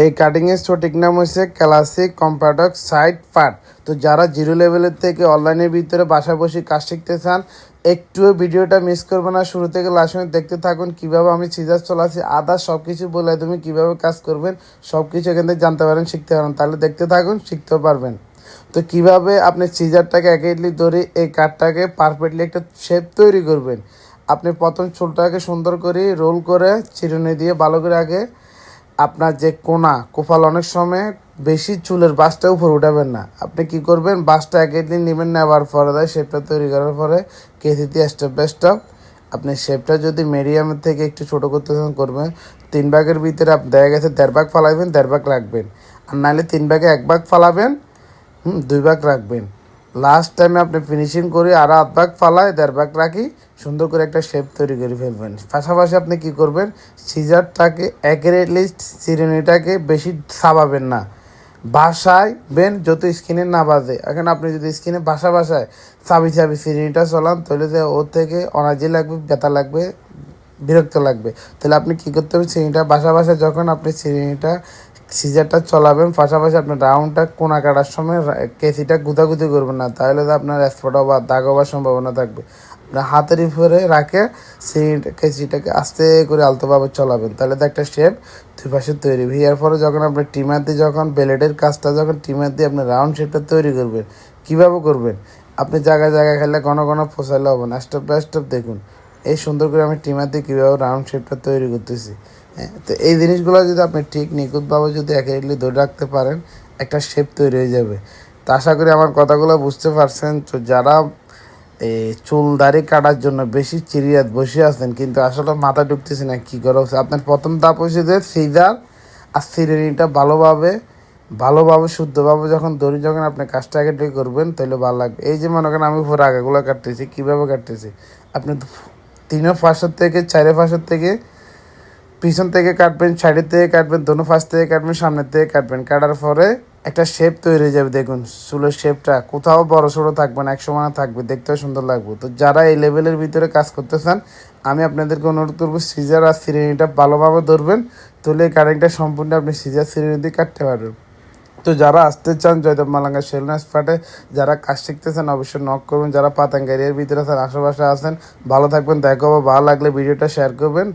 এই কাটিংয়ের সঠিক নাম হচ্ছে ক্লাসিক কম্পাক্ট সাইড পার্ট। তো যারা জিরো লেভেলের থেকে অনলাইনের ভিতরে বাসা বসে কাজ শিখতে চান, একটুও ভিডিওটা মিস করবে না, শুরু থেকে লাস্ট পর্যন্ত দেখতে থাকুন। কীভাবে আমি সিজার চলাচ্ছি, আদার সব কিছু বলে তুমি কীভাবে কাজ করবেন সব কিছু এখান থেকে জানতে পারেন, শিখতে পারেন। তাহলে দেখতে থাকুন, শিখতেও পারবেন। তো কিভাবে আপনি সিজারটাকে অ্যাকুরেটলি ধরে এই কাঠটাকে পারফেক্টলি একটা শেপ তৈরি করবেন। আপনি প্রথম চুলটাকে সুন্দর করে রোল করে চিরুনি দিয়ে ভালো করে আগে আপনার যে কোফাল অনেক সময় বেশি চুলের বাসটা উপরে উঠাবেন না। আপনি কি করবেন, বাসটা একদিন নেবেন, নেওয়ার পরে শেপটা তৈরি করার পরে কেসি দিয়ে স্টেপ বাই স্টেপ আপনি শেপটা যদি মিডিয়ামের থেকে একটু ছোটো করতে করবেন। 3 ভাগের ভিতরে দেখা গেছে 1.5 ভাগ ফালাবেন, 1.5 ভাগ রাখবেন। আর নাহলে 3 ভাগে 1 ভাগ ফালাবেন, 2 ভাগ রাখবেন। লাস্ট টাইমে আপনি ফিনিশিং করে আর 1/2 ভাগ ফালায় 1.5 ভাগ রাখি সুন্দর করে একটা শেপ তৈরি করে ফেলবেন। পাশাপাশি আপনি কি করবেন, সিজারটাকে অ্যাকুরেটলি চিরুনিটাকে বেশি চাবাবেন না, বাসাইবেন যত স্কিনে না বাজে। এখন আপনি যদি স্কিনে বাসায় চাবি চিরুনিটা চলান, তাহলে যে ওর থেকে অনার্জি লাগবে, ব্যথা লাগবে, বিরক্ত লাগবে। তাহলে আপনি কী করতে হবে, চিরুনিটা বাসায় যখন আপনি চিরুনিটা সিজারটা চলাবেন, পাশাপাশি আপনার রাউন্ডটা কোনা কাটার সময় কেসিটা গুঁতাগুতি করবেন না, তাহলে তো আপনার স্পট হওয়ার দাগ হওয়ার সম্ভাবনা থাকবে। আপনার হাতের উপরে রাখে কেসিটাকে আস্তে করে আলতোভাবে চলাবেন, তাহলে তো একটা শেপ 2 পাশে তৈরি। এর পরে যখন আপনি টিমার দিয়ে যখন ব্লেডের কাজটা যখন টিমার দিয়ে আপনি রাউন্ড শেপটা তৈরি করবেন, কীভাবে করবেন, আপনি জায়গায় খেলে ঘন ফোসাইলে হবে না। স্টেপ বাই স্টেপ দেখুন এই সুন্দর করে আমি টিমার দিয়ে কীভাবে রাউন্ড শেপটা তৈরি করতেছি। হ্যাঁ, তো এই জিনিসগুলো যদি আপনি ঠিক নিখুঁতভাবে যদি অ্যাকুরেটলি ধরে রাখতে পারেন, একটা শেপ তৈরি হয়ে যাবে। তো আশা করি আমার কথাগুলো বুঝতে পারছেন। তো যারা এই চুল দাড়ি কাটার জন্য বেশি চিরিয়াত বসে আছেন, কিন্তু আসলে মাথা ঢুকতেছে না কী করা হচ্ছে, আপনার প্রথম ধাপ হচ্ছে যে সিজার আর চিরুনিটা ভালোভাবে শুদ্ধভাবে যখন যখন আপনি কাজটা আগে করবেন, তাহলে ভালো লাগবে। এই যে মনে করেন আমি উপরে আগাগুলো কাটতেছি, কীভাবে কাটতেছি, আপনি 3 পাশের থেকে 4 পাশের থেকে পিছন থেকে কাটবেন, সাইডের থেকে কাটবেন, দোনো পাশ থেকে কাটবেন, সামনের থেকে কাটবেন। কাটার পরে একটা শেপ তৈরি হয়ে যাবে। দেখুন চুলের শেপটা কোথাও বড় সড়ো থাকবে না, একসমান থাকবে, দেখতেও সুন্দর লাগবে। তো যারা এই লেভেলের ভিতরে কাজ করতে চান, আমি আপনাদেরকে অনুরোধ করবো সিজার আর চিরুনিটা ভালোভাবে ধরবেন, তাহলে এই কাটিংটা সম্পূর্ণ আপনি সিজার চিরুনি দিয়ে কাটতে পারবেন। তো যারা আসতে চান জয়দেব মালাঙ্গা সেলুন স্পটে, যারা কাজ শিখতেছেন অবশ্যই নক করবেন। যারা পাতাঙ্গা এরিয়ার ভিতরে আছেন, আশেপাশে আছেন, ভালো থাকবেন। দেখা হবে, ভালো লাগলে ভিডিওটা শেয়ার করবেন।